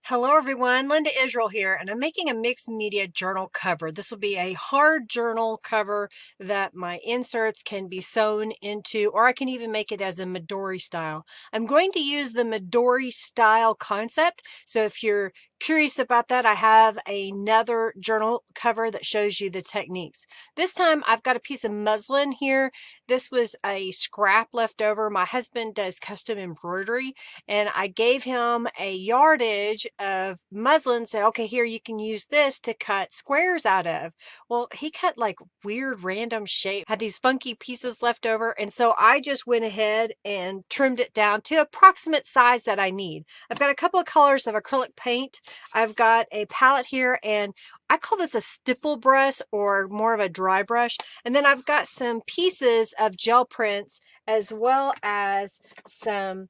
Hello everyone, Linda Israel here, and I'm making a mixed media journal cover. This will be a hard journal cover that my inserts can be sewn into, or I can even make it as a Midori style. I'm going to use the Midori style concept, so if you're curious about that, I have another journal cover that shows you the techniques. This time I've got a piece of muslin here. This was a scrap left over. My husband does custom embroidery, and I gave him a yardage of muslin, said, okay, here, you can use this to cut squares out of. Well, he cut like weird random shape, had these funky pieces left over, and so I just went ahead and trimmed it down to approximate size that I need. I've got a couple of colors of acrylic paint. I've got a palette here, and I call this a stipple brush or more of a dry brush. And then I've got some pieces of gel prints as well as some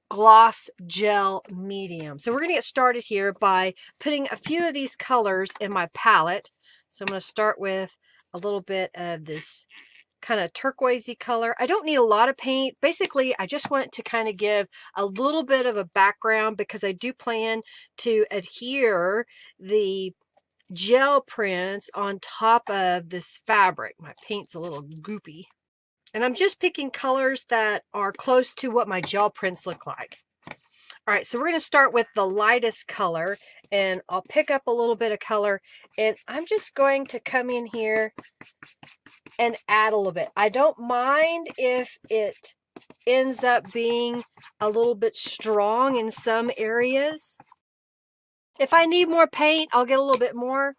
gloss gel medium. So we're going to get started here by putting a few of these colors in my palette. So I'm going to start with a little bit of this kind of turquoisey color. I don't need a lot of paint. Basically, I just want to kind of give a little bit of a background because I do plan to adhere the gel prints on top of this fabric. My paint's a little goopy. And I'm just picking colors that are close to what my gel prints look like. All right, so we're going to start with the lightest color, and I'll pick up a little bit of color, and I'm just going to come in here and add a little bit. I don't mind if it ends up being a little bit strong in some areas. If I need more paint, I'll get a little bit more.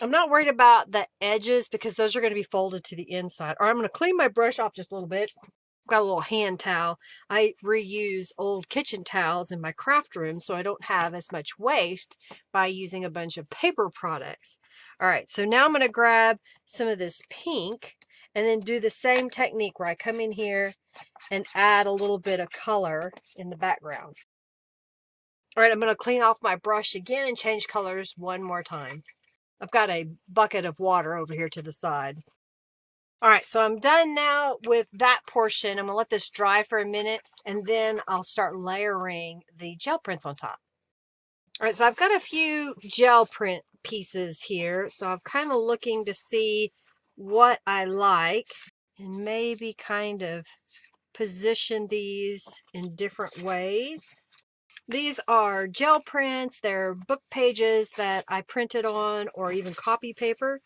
I'm not worried about the edges because those are going to be folded to the inside. Or I'm going to clean my brush off just a little bit. I've got a little hand towel. I reuse old kitchen towels in my craft room so I don't have as much waste by using a bunch of paper products. All right, so now I'm going to grab some of this pink and then do the same technique where I come in here and add a little bit of color in the background. All right, I'm going to clean off my brush again and change colors one more time. I've got a bucket of water over here to the side. All right, so I'm done now with that portion. I'm gonna let this dry for a minute and then I'll start layering the gel prints on top. All right, so I've got a few gel print pieces here. So I'm kind of looking to see what I like and maybe kind of position these in different ways. These are gel prints. They're book pages that I printed on or even copy paper.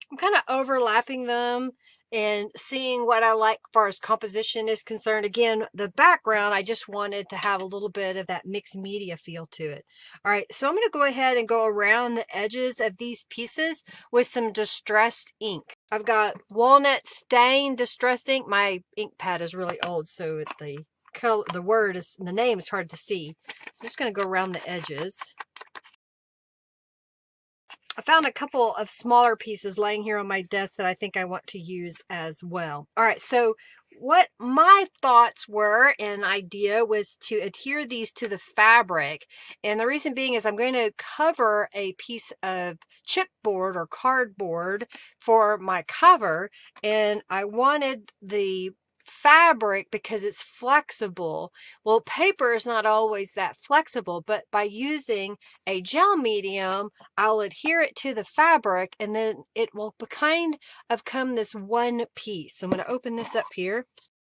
I'm kind of overlapping them and seeing what I like as far as composition is concerned. Again, the background, I just wanted to have a little bit of that mixed media feel to it. All right, so I'm going to go ahead and go around the edges of these pieces with some distressed ink. I've got walnut stain distressed ink. My ink pad is really old, so the name is hard to see. So I'm just going to go around the edges. I found a couple of smaller pieces laying here on my desk that I think I want to use as well. All right, so what my thoughts were and idea was to adhere these to the fabric. And the reason being is I'm going to cover a piece of chipboard or cardboard for my cover. And I wanted the fabric because it's flexible. Well, paper is not always that flexible, but by using a gel medium, I'll adhere it to the fabric and then it will kind of come this one piece. So I'm going to open this up here.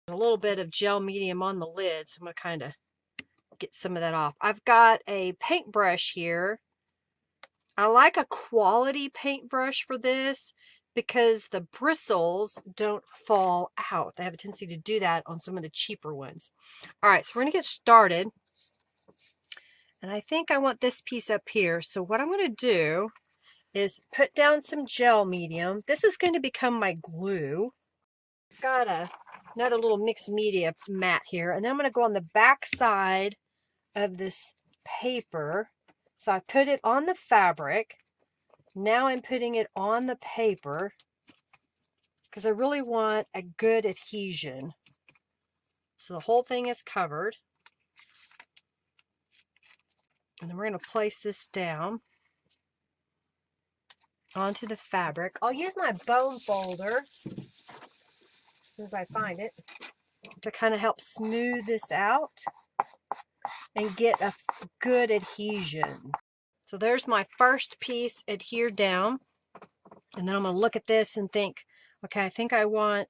A little bit of gel medium on the lid, so I'm going to kind of get some of that off. I've got a paintbrush here. I like a quality paintbrush for this because the bristles don't fall out. They have a tendency to do that on some of the cheaper ones. All right, so we're going to get started. And I think I want this piece up here. So what I'm going to do is put down some gel medium. This is going to become my glue. Got another little mixed media mat here. And then I'm going to go on the back side of this paper. So I put it on the fabric. Now I'm putting it on the paper because I really want a good adhesion. So the whole thing is covered. And then we're going to place this down onto the fabric. I'll use my bone folder as soon as I find it to kind of help smooth this out. and get a good adhesion. So there's my first piece adhered down. And then I'm going to look at this and think, okay, I think I'm going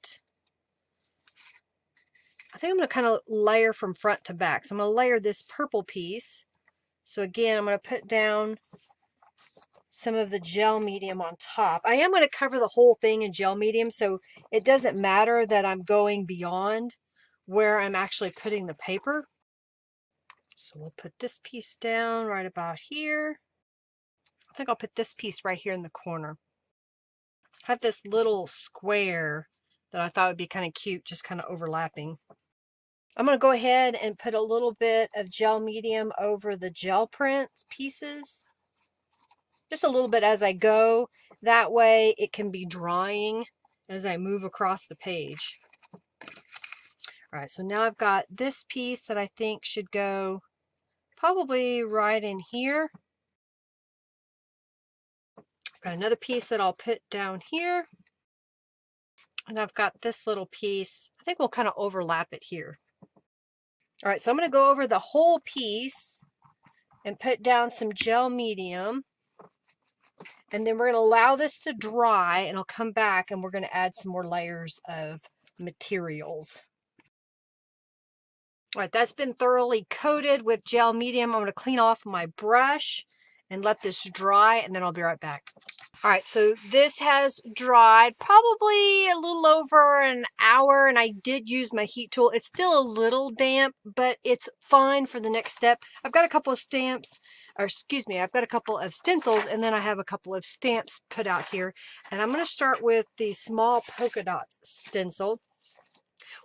to kind of layer from front to back. So I'm going to layer this purple piece. So again, I'm going to put down some of the gel medium on top. I am going to cover the whole thing in gel medium, so it doesn't matter that I'm going beyond where I'm actually putting the paper. So we'll put this piece down right about here. I think I'll put this piece right here in the corner. I have this little square that I thought would be kind of cute, just kind of overlapping. I'm going to go ahead and put a little bit of gel medium over the gel print pieces. Just a little bit as I go. That way it can be drying as I move across the page. All right, so now I've got this piece that I think should go probably right in here. I've got another piece that I'll put down here. And I've got this little piece. I think we'll kind of overlap it here. All right, so I'm going to go over the whole piece and put down some gel medium. And then we're going to allow this to dry, and I'll come back and we're going to add some more layers of materials. All right, that's been thoroughly coated with gel medium. I'm going to clean off my brush and let this dry, and then I'll be right back. All right, so this has dried probably a little over an hour, and I did use my heat tool. It's still a little damp, but it's fine for the next step. I've got a couple of stamps, or excuse me, I've got a couple of stencils, and then I have a couple of stamps put out here. And I'm going to start with the small polka dots stencil.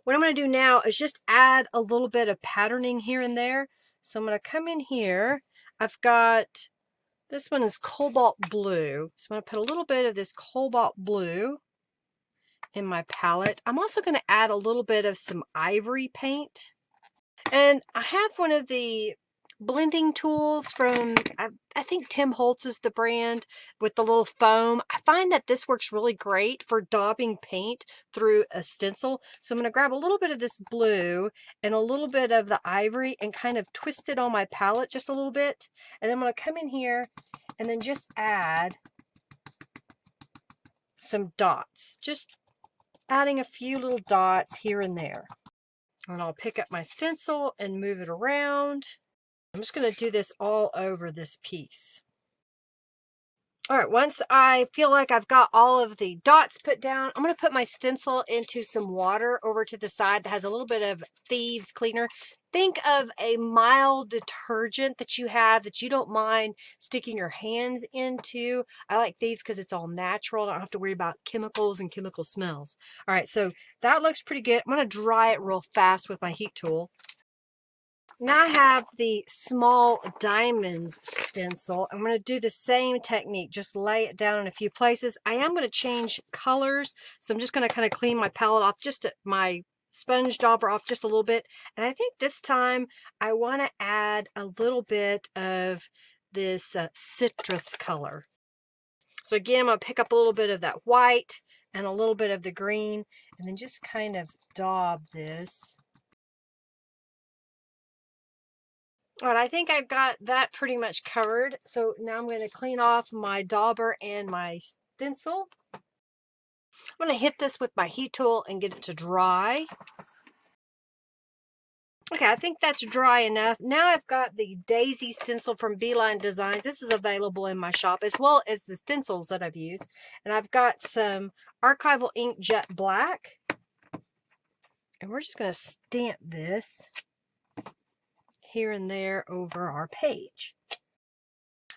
What I'm going to do now is just add a little bit of patterning here and there. So I'm going to come in here. I've got, this one is cobalt blue. So I'm going to put a little bit of this cobalt blue in my palette. I'm also going to add a little bit of some ivory paint. And I have one of the blending tools from, I think Tim Holtz is the brand, with the little foam. I find that this works really great for daubing paint through a stencil. So I'm going to grab a little bit of this blue and a little bit of the ivory and kind of twist it on my palette just a little bit. And then I'm going to come in here and then just add some dots. Just adding a few little dots here and there. And I'll pick up my stencil and move it around. I'm just going to do this all over this piece. All right, once I feel like I've got all of the dots put down, I'm going to put my stencil into some water over to the side that has a little bit of thieves cleaner. Think of a mild detergent that you have that you don't mind sticking your hands into. I like thieves because it's all natural. I don't have to worry about chemicals and chemical smells. All right, so that looks pretty good. I'm going to dry it real fast with my heat tool. Now I have the small diamonds stencil. I'm going to do the same technique, just lay it down in a few places. I am going to change colors, so I'm just going to kind of clean my palette off, just my sponge dauber off just a little bit. And I think this time I want to add a little bit of this citrus color. So again, I'm going to pick up a little bit of that white and a little bit of the green, and then just kind of daub this. All right, I think I've got that pretty much covered. So now I'm going to clean off my dauber and my stencil. I'm going to hit this with my heat tool and get it to dry. Okay, I think that's dry enough. Now I've got the Daisy stencil from Beeline Designs. This is available in my shop, as well as the stencils that I've used. And I've got some archival ink jet black. And we're just going to stamp this here and there over our page.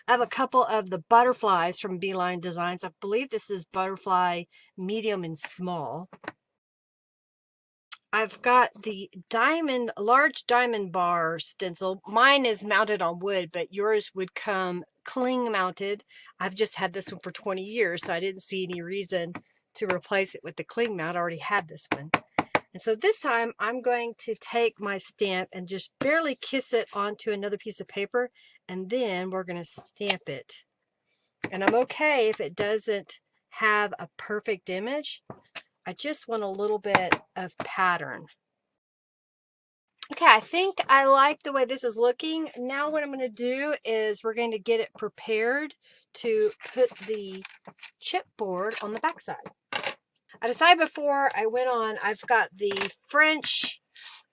I have a couple of the butterflies from Beeline Designs. I believe this is butterfly medium and small. I've got the large diamond bar stencil. Mine is mounted on wood, but yours would come cling mounted. I've just had this one for 20 years, so I didn't see any reason to replace it with the cling mount. I already had this one. And so this time I'm going to take my stamp and just barely kiss it onto another piece of paper, and then we're going to stamp it. And I'm okay if it doesn't have a perfect image. I just want a little bit of pattern. Okay, I think I like the way this is looking. Now what I'm going to do is we're going to get it prepared to put the chipboard on the backside. I decided before I went on, I've got the French,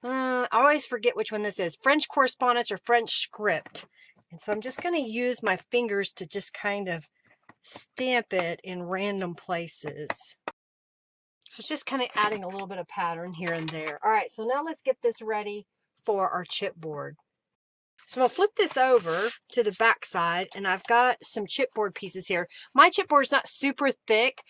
I always forget which one this is, French correspondence or French script. And so I'm just going to use my fingers to just kind of stamp it in random places. So just kind of adding a little bit of pattern here and there. All right, so now let's get this ready for our chipboard. So I'm going to flip this over to the back side, and I've got some chipboard pieces here. My chipboard is not super thick.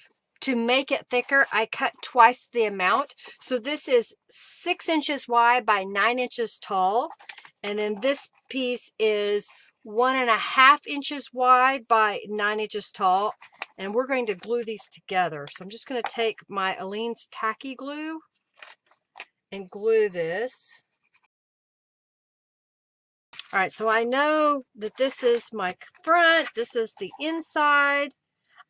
To make it thicker, I cut twice the amount. So this is 6 inches wide by 9 inches tall. And then this piece is 1.5 inches wide by 9 inches tall. And we're going to glue these together. So I'm just going to take my Aleene's tacky glue and glue this. All right, so I know that this is my front, this is the inside.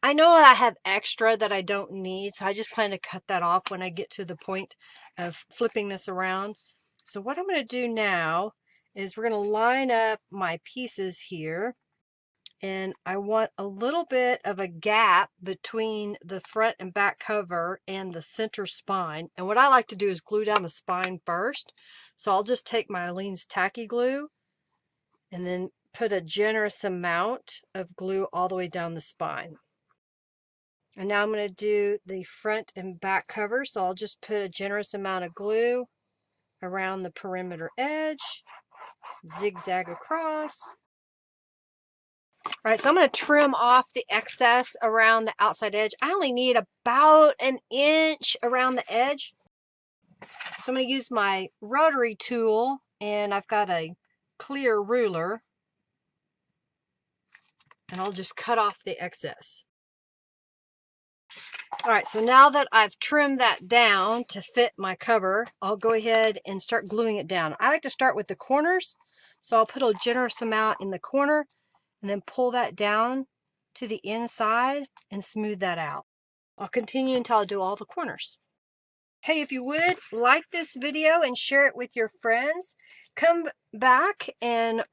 I know I have extra that I don't need, so I just plan to cut that off when I get to the point of flipping this around. So what I'm going to do now is we're going to line up my pieces here. And I want a little bit of a gap between the front and back cover and the center spine. And what I like to do is glue down the spine first. So I'll just take my Aleene's tacky glue and then put a generous amount of glue all the way down the spine. And now I'm going to do the front and back cover, so I'll just put a generous amount of glue around the perimeter edge, zigzag across. All right, so I'm going to trim off the excess around the outside edge. I only need about 1 inch around the edge. So I'm going to use my rotary tool, and I've got a clear ruler. And I'll just cut off the excess. All right, so now that I've trimmed that down to fit my cover, I'll go ahead and start gluing it down. I like to start with the corners, so I'll put a generous amount in the corner and then pull that down to the inside and smooth that out. I'll continue until I do all the corners. Hey, if you would, like this video and share it with your friends. Come back and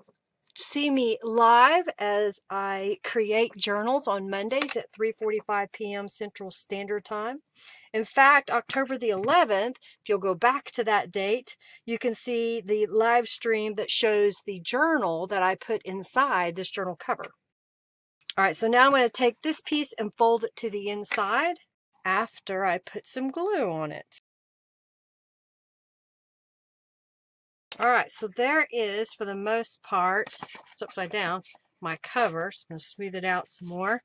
see me live as I create journals on Mondays at 3:45 p.m. Central Standard Time. In fact, October the 11th, if you'll go back to that date, you can see the live stream that shows the journal that I put inside this journal cover. All right, so now I'm going to take this piece and fold it to the inside after I put some glue on it. All right, so there is, for the most part, it's upside down, my cover. So I'm going to smooth it out some more.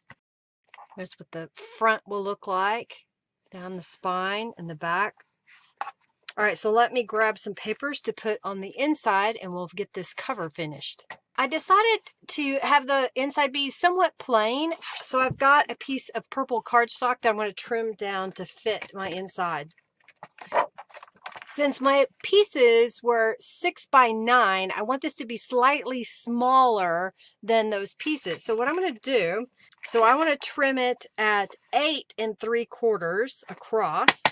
There's what the front will look like, down the spine and the back. All right, so let me grab some papers to put on the inside and we'll get this cover finished. I decided to have the inside be somewhat plain, so I've got a piece of purple cardstock that I'm going to trim down to fit my inside. Since my pieces were 6 by 9, I want this to be slightly smaller than those pieces. So what I'm going to do, so I want to trim it at 8 3/4 across.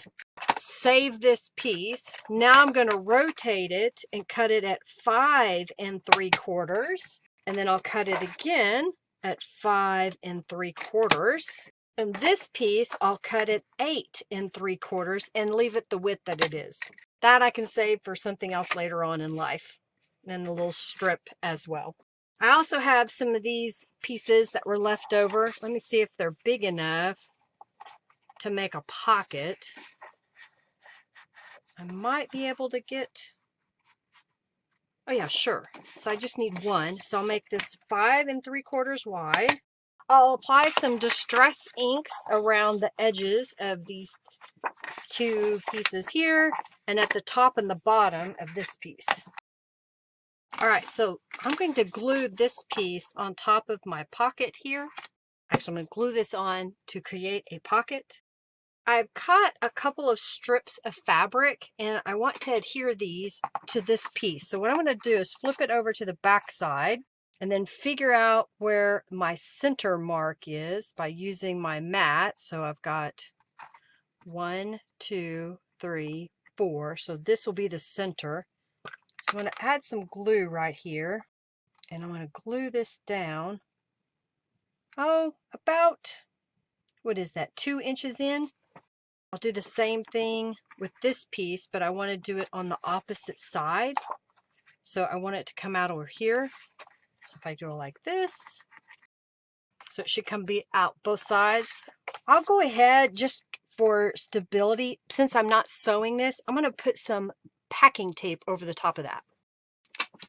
Save this piece. Now I'm going to rotate it and cut it at 5 3/4. And then I'll cut it again at 5 3/4. And this piece, I'll cut it 8 3/4 and leave it the width that it is. That I can save for something else later on in life. And the little strip as well. I also have some of these pieces that were left over. Let me see if they're big enough to make a pocket. I might be able to get... Oh yeah, sure. So I just need one. So I'll make this 5 3/4 wide. I'll apply some distress inks around the edges of these two pieces here and at the top and the bottom of this piece. All right, so I'm going to glue this piece on top of my pocket here. Actually, I'm going to glue this on to create a pocket. I've cut a couple of strips of fabric and I want to adhere these to this piece. So what I'm going to do is flip it over to the back side and then figure out where my center mark is by using my mat. So I've got 1, 2, 3, 4. So this will be the center. So I'm going to add some glue right here, and I'm going to glue this down. Oh, about, what is that, 2 inches in? I'll do the same thing with this piece, but I want to do it on the opposite side. So I want it to come out over here. So if I do it like this, so it should come out both sides. I'll go ahead, just for stability, since I'm not sewing this, I'm going to put some packing tape over the top of that.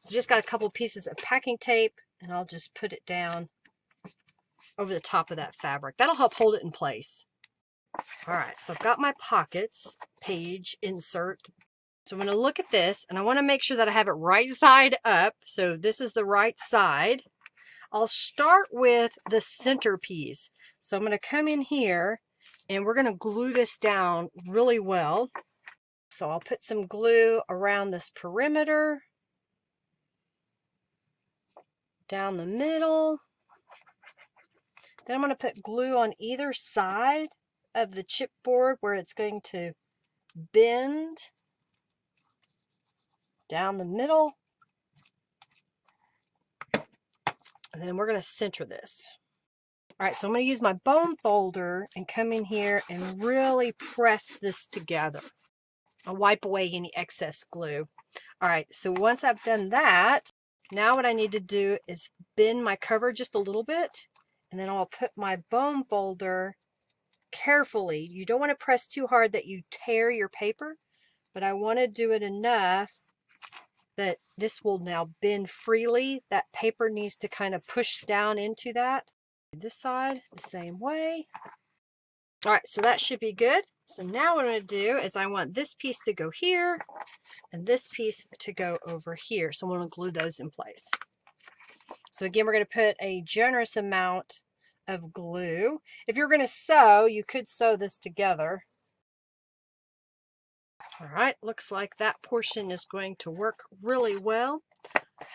So just got a couple pieces of packing tape, and I'll just put it down over the top of that fabric. That'll help hold it in place. All right, so I've got my pockets page insert. So I'm going to look at this, and I want to make sure that I have it right side up. So this is the right side. I'll start with the centerpiece. So I'm going to come in here, and we're going to glue this down really well. So I'll put some glue around this perimeter, down the middle. Then I'm going to put glue on either side of the chipboard where it's going to bend, down the middle. And then we're going to center this. All right, so I'm going to use my bone folder and come in here and really press this together. I'll wipe away any excess glue. All right, so once I've done that, now what I need to do is bend my cover just a little bit, and then I'll put my bone folder carefully. You don't want to press too hard that you tear your paper, but I want to do it enough that this will now bend freely. That paper needs to kind of push down into that. This side, the same way. All right, so that should be good. So now what I'm going to do is I want this piece to go here and this piece to go over here. So I'm going to glue those in place. So again, we're going to put a generous amount of glue. If you're going to sew, you could sew this together. All right, looks like that portion is going to work really well.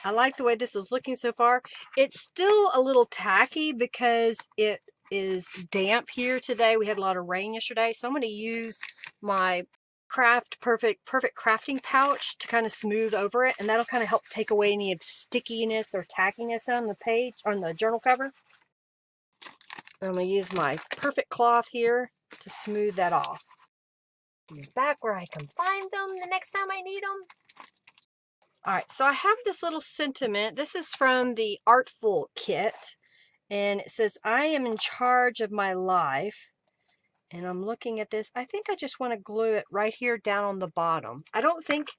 I like the way this is looking so far. It's still a little tacky because it is damp here today. We had a lot of rain yesterday, so I'm going to use my Perfect crafting pouch to kind of smooth over it, and that'll kind of help take away any of stickiness or tackiness on the page, on the journal cover. I'm going to use my Perfect cloth here to smooth that off. These back where I can find them the next time I need them. All right, so I have this little sentiment. This is from the Artful kit, and it says, I am in charge of my life. And I'm looking at this. I think I just want to glue it right here down on the bottom. I don't think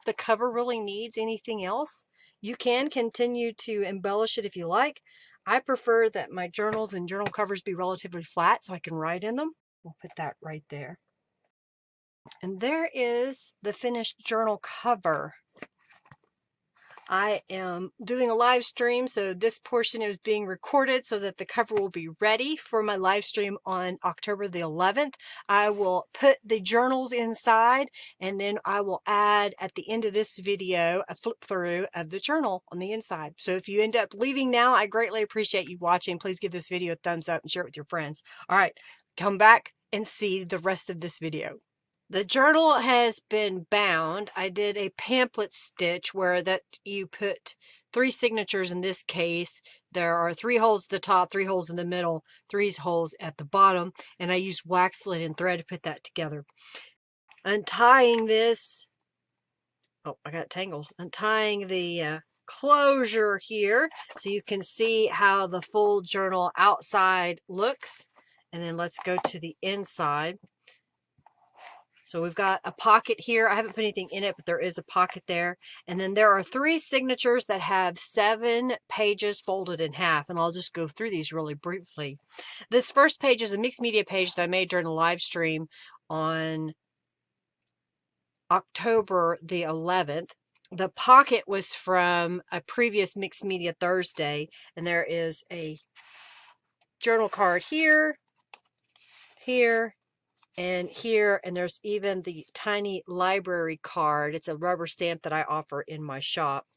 the cover really needs anything else. You can continue to embellish it if you like. I prefer that my journals and journal covers be relatively flat so I can write in them. We'll put that right there. And there is the finished journal cover. I am doing a live stream, so this portion is being recorded so that the cover will be ready for my live stream on October the 11th. I will put the journals inside, and then I will add at the end of this video a flip through of the journal on the inside. So if you end up leaving now, I greatly appreciate you watching. Please give this video a thumbs up and share it with your friends. All right, come back and see the rest of this video. The journal has been bound. I did a pamphlet stitch where that you put 3 signatures in this case. There are 3 holes at the top, 3 holes in the middle, 3 holes at the bottom, and I used wax lid and thread to put that together. Untying this, oh, I got tangled. Untying the closure here so you can see how the full journal outside looks. And then let's go to the inside. So we've got a pocket here. I haven't put anything in it, but there is a pocket there. And then there are 3 signatures that have 7 pages folded in half. And I'll just go through these really briefly. This first page is a mixed media page that I made during a live stream on October the 11th. The pocket was from a previous Mixed Media Thursday. And there is a journal card here, here, And here, and there's even the tiny library card. It's a rubber stamp that I offer in my shop.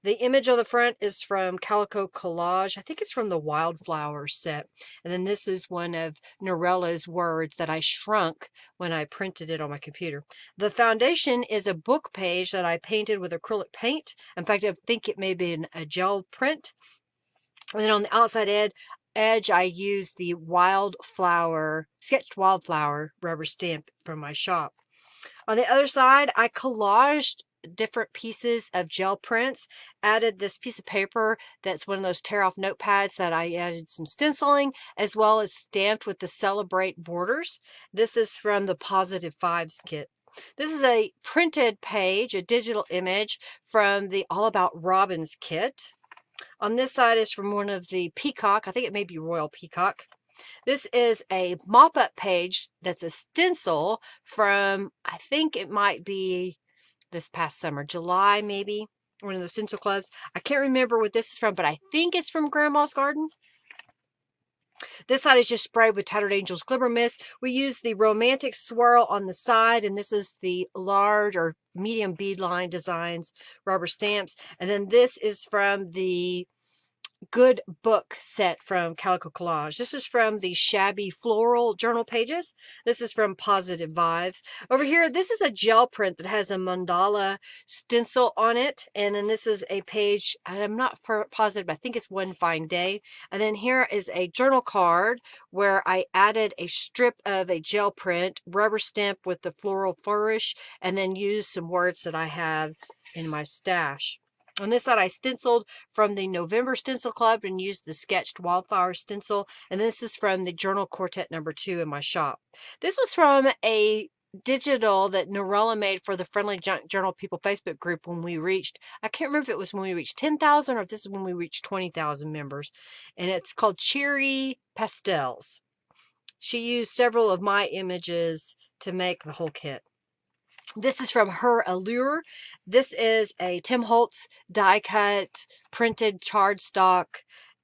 The image on the front is from Calico Collage. I think it's from the Wildflower set. And then this is one of Norella's words that I shrunk when I printed it on my computer. The foundation is a book page that I painted with acrylic paint. In fact, I think it may be a gel print. And then on the outside edge, I used the sketched wildflower rubber stamp from my shop. On the other side, I collaged different pieces of gel prints, added this piece of paper that's one of those tear-off notepads that I added some stenciling, as well as stamped with the Celebrate borders. This is from the Positive Vibes kit. This is a printed page, a digital image from the All About Robins kit. On this side is from one of the Peacock. I think it may be Royal Peacock. This is a mop-up page that's a stencil from, I think it might be this past summer, July maybe, one of the stencil clubs. I can't remember what this is from, but I think it's from Grandma's Garden. This side is just sprayed with Tattered Angels Glimmer Mist. We use the Romantic Swirl on the side, and this is the large or medium beadline designs rubber stamps. And then this is from the Good Book set from Calico Collage. This is from the Shabby Floral journal pages. This is from Positive Vibes. Over here, this is a gel print that has a mandala stencil on it. And then this is a page, I'm not positive, but I think it's One Fine Day. And then here is a journal card where I added a strip of a gel print, rubber stamp with the floral flourish, and then used some words that I have in my stash. On this side, I stenciled from the November Stencil Club and used the sketched wildflower stencil. And this is from the Journal Quartet #2 in my shop. This was from a digital that Norella made for the Friendly Junk Journal People Facebook group when we reached, I can't remember if it was when we reached 10,000 or if this is when we reached 20,000 members. And it's called Cheery Pastels. She used several of my images to make the whole kit. This is from Her Allure. This is a Tim Holtz die cut printed cardstock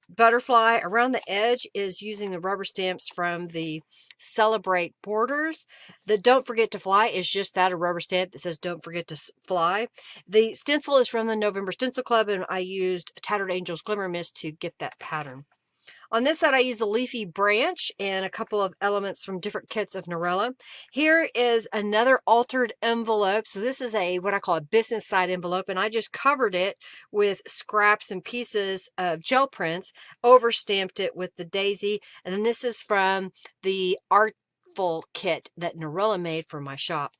butterfly. Around the edge is using the rubber stamps from the Celebrate borders. The Don't Forget to Fly is just that, a rubber stamp that says Don't Forget to Fly. The stencil is from the November Stencil Club, and I used Tattered Angels Glimmer Mist to get that pattern. On this side, I used the leafy branch and a couple of elements from different kits of Norella. Here is another altered envelope. So this is what I call a business side envelope, and I just covered it with scraps and pieces of gel prints, overstamped it with the daisy, and then this is from the Artful kit that Norella made for my shop.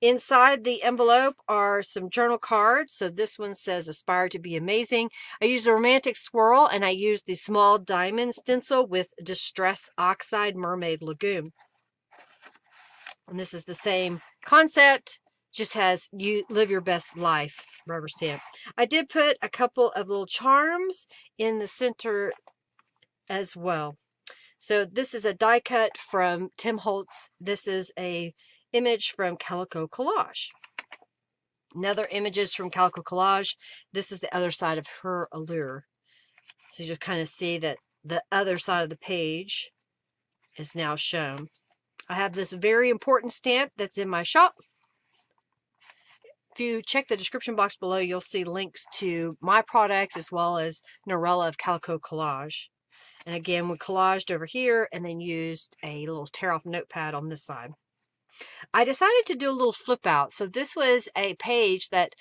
Inside the envelope are some journal cards. So this one says Aspire to be Amazing. I used a Romantic Swirl, and I used the small diamond stencil with Distress Oxide Mermaid Lagoon. And this is the same concept, just has You Live Your Best Life rubber stamp. I did put a couple of little charms in the center as well. So this is a die cut from Tim Holtz. This is a image from Calico Collage. Another images from Calico Collage. This is the other side of Her Allure. So you just kind of see that the other side of the page is now shown. I have this very important stamp that's in my shop. If you check the description box below, you'll see links to my products as well as Norella of Calico Collage. And again, we collaged over here and then used a little tear-off notepad on this side. I decided to do a little flip out. So this was a page that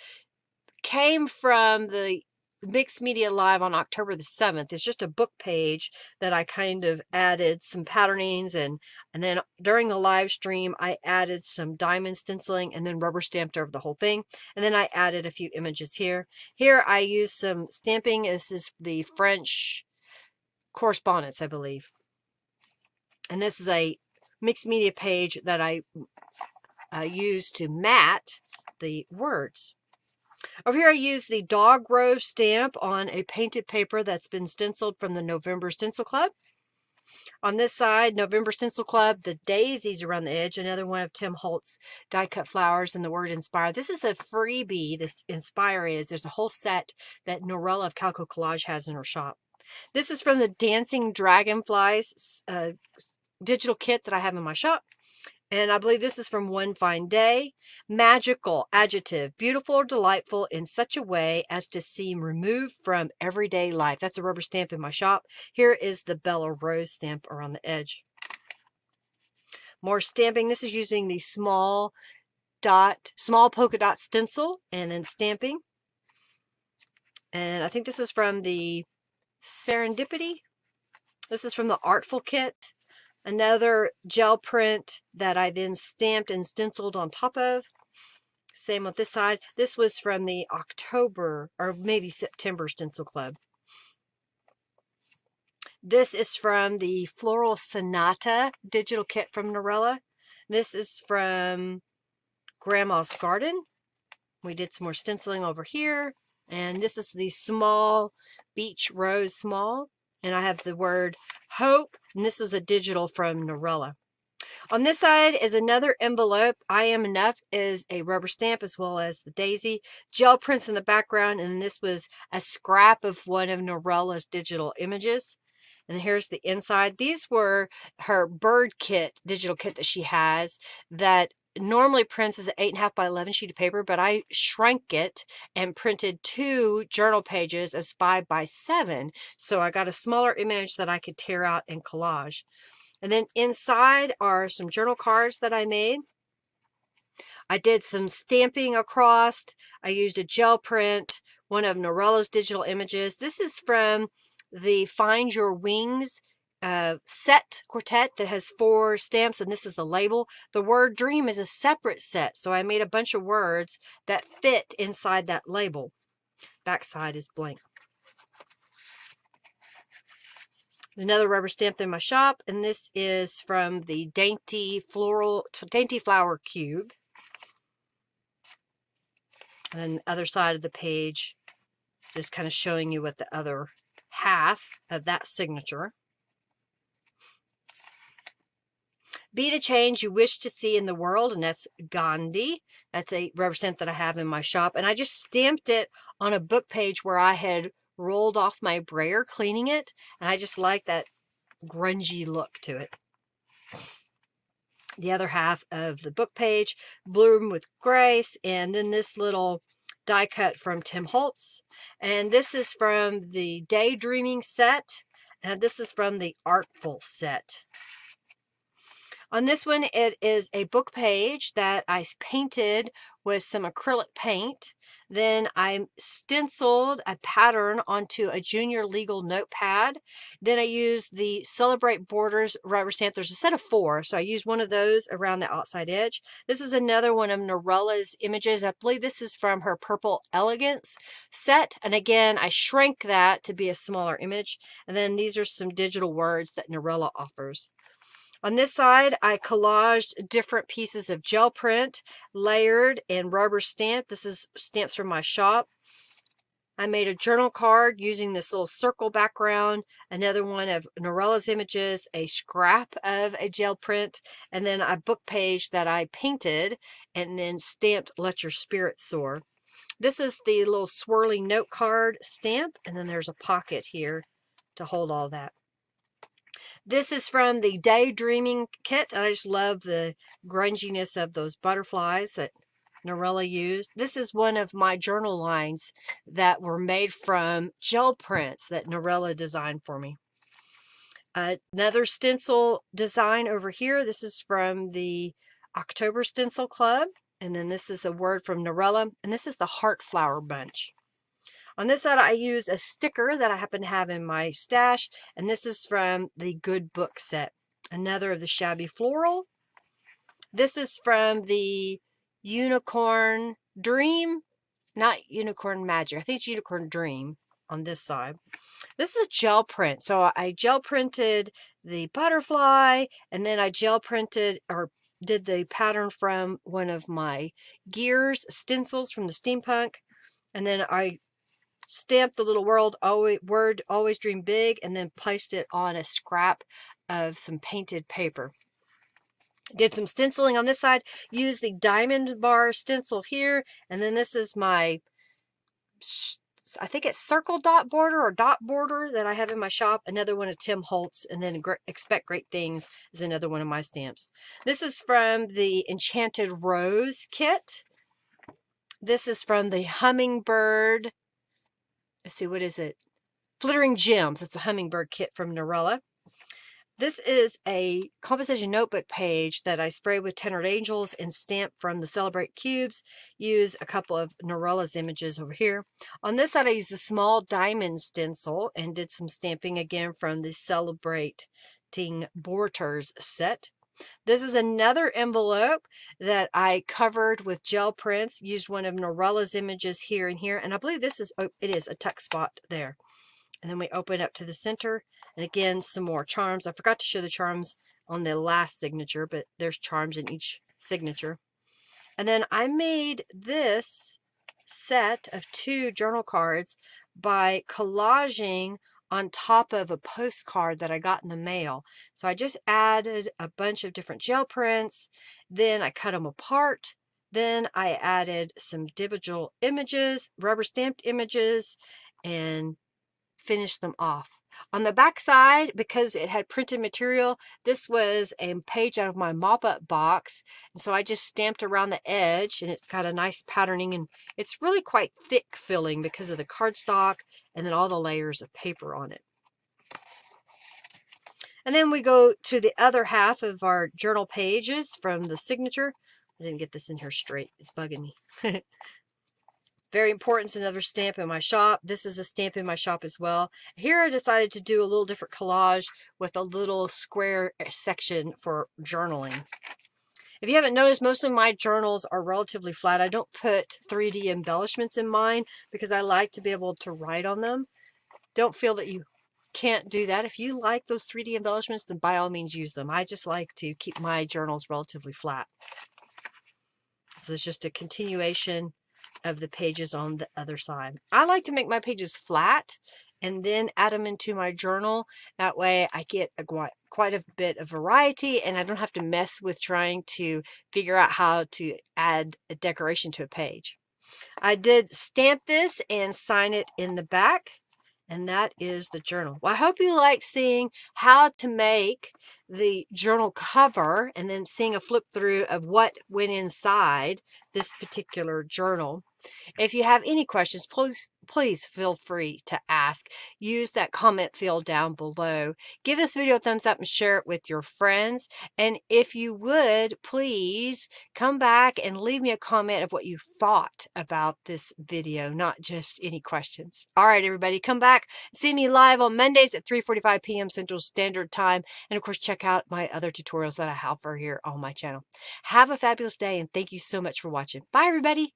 came from the Mixed Media Live on October the 7th. It's just a book page that I kind of added some patternings, and then during the live stream I added some diamond stenciling and then rubber stamped over the whole thing. And then I added a few images here. Here I used some stamping. This is the French correspondence, I believe. And this is a mixed media page that I used to mat the words. Over here I used the dog rose stamp on a painted paper that's been stenciled from the November Stencil Club. On this side, November Stencil Club, the daisies around the edge, another one of Tim Holtz die cut flowers and the word Inspire. This is a freebie, this Inspire is. There's a whole set that Norella of Calico Collage has in her shop. This is from the Dancing Dragonflies digital kit that I have in my shop. And I believe this is from One Fine Day. Magical, adjective, beautiful or delightful in such a way as to seem removed from everyday life. That's a rubber stamp in my shop. Here is the Bella Rose stamp around the edge. More stamping. This is using the small polka dot stencil and then stamping. And I think this is from the Serendipity. This is from the Artful Kit. Another gel print that I then stamped and stenciled on top of. Same with this side. This was from the October or maybe September Stencil Club. This is from the Floral Sonata digital kit from Norella. This is from Grandma's Garden. We did some more stenciling over here. And this is the small Beach Rose Small. And I have the word hope. And this was a digital from Norella. On this side is another envelope. I Am Enough is a rubber stamp as well as the daisy. Gel prints in the background. And this was a scrap of one of Norella's digital images. And here's the inside. These were her bird kit, digital kit that she has that normally prints as an 8.5 by 11 sheet of paper, but I shrank it and printed 2 journal pages as 5 by 7. So I got a smaller image that I could tear out and collage. And then inside are some journal cards that I made. I did some stamping across. I used a gel print, one of Norella's digital images. This is from the Find Your Wings set quartet that has 4 stamps, and this is the label. The word dream is a separate set, so I made a bunch of words that fit inside that label. Backside is blank. There's another rubber stamp in my shop, and this is from the Dainty Flower Cube. And the other side of the page, just kind of showing you what the other half of that signature. Be the change you wish to see in the world, and that's Gandhi. That's a rubber stamp that I have in my shop, and I just stamped it on a book page where I had rolled off my brayer cleaning it, and I just like that grungy look to it. The other half of the book page, Bloom with Grace, and then this little die cut from Tim Holtz, and this is from the Daydreaming set, and this is from the Artful set. On this one, it is a book page that I painted with some acrylic paint. Then I stenciled a pattern onto a junior legal notepad. Then I used the Celebrate Borders rubber stamp. There's a set of 4, so I used one of those around the outside edge. This is another one of Norella's images. I believe this is from her Purple Elegance set. And again, I shrank that to be a smaller image. And then these are some digital words that Norella offers. On this side, I collaged different pieces of gel print, layered and rubber stamped. This is stamps from my shop. I made a journal card using this little circle background, another one of Norella's images, a scrap of a gel print, and then a book page that I painted and then stamped Let Your Spirit Soar. This is the little swirling note card stamp, and then there's a pocket here to hold all that. This is from the Daydreaming kit. I just love the grunginess of those butterflies that Norella used. This is one of my journal lines that were made from gel prints that Norella designed for me. Another stencil design over here. This is from the October Stencil Club. And then this is a word from Norella. And this is the Heart Flower Bunch. On this side, I use a sticker that I happen to have in my stash, and this is from the Good Book set. Another of the Shabby Floral. This is from the Unicorn Dream, not Unicorn Magic. I think it's Unicorn Dream on this side. This is a gel print. So I gel printed the butterfly, and then I gel printed or did the pattern from one of my Gears stencils from the Steampunk, and then I stamped the little word always dream big, and then placed it on a scrap of some painted paper. Did some stenciling on this side, used the diamond bar stencil here, and then this is my I think it's circle dot border or dot border that I have in my shop. Another one of Tim Holtz, and then Expect Great Things is another one of my stamps. This is from the Enchanted Rose kit. This is from the Hummingbird. Let's see, what is it? Flittering Gems. It's a hummingbird kit from Norella. This is a composition notebook page that I sprayed with Tendered Angels and stamped from the Celebrate Cubes. Use a couple of Norella's images over here. On this side, I used a small diamond stencil and did some stamping again from the Celebrating Borders set. This is another envelope that I covered with gel prints. Used one of Norella's images here and here. And I believe this is, oh, it is a tuck spot there. And then we open up to the center. And again, some more charms. I forgot to show the charms on the last signature, but there's charms in each signature. And then I made this set of 2 journal cards by collaging on top of a postcard that I got in the mail. So I just added a bunch of different gel prints. Then I cut them apart. Then I added some digital images, rubber stamped images, and finish them off. On the back side, because it had printed material, this was a page out of my mop-up box, and so I just stamped around the edge, and it's got a nice patterning, and it's really quite thick filling because of the cardstock and then all the layers of paper on it. And then we go to the other half of our journal pages from the signature. I didn't get this in here straight. It's bugging me. Very important. It's another stamp in my shop. This is a stamp in my shop as well. Here I decided to do a little different collage with a little square section for journaling. If you haven't noticed, most of my journals are relatively flat. I don't put 3D embellishments in mine because I like to be able to write on them. Don't feel that you can't do that. If you like those 3D embellishments, then by all means use them. I just like to keep my journals relatively flat. So it's just a continuation of the pages on the other side. I like to make my pages flat and then add them into my journal. That way I get quite a bit of variety, and I don't have to mess with trying to figure out how to add a decoration to a page. I did stamp this and sign it in the back. And that is the journal. Well, I hope you like seeing how to make the journal cover and then seeing a flip through of what went inside this particular journal. If you have any questions, please feel free to ask. Use that comment field down below. Give this video a thumbs up and share it with your friends. And if you would, please come back and leave me a comment of what you thought about this video, not just any questions. All right, everybody, come back. See me live on Mondays at 3:45 p.m. Central Standard Time. And of course, check out my other tutorials that I have for here on my channel. Have a fabulous day, and thank you so much for watching. Bye, everybody.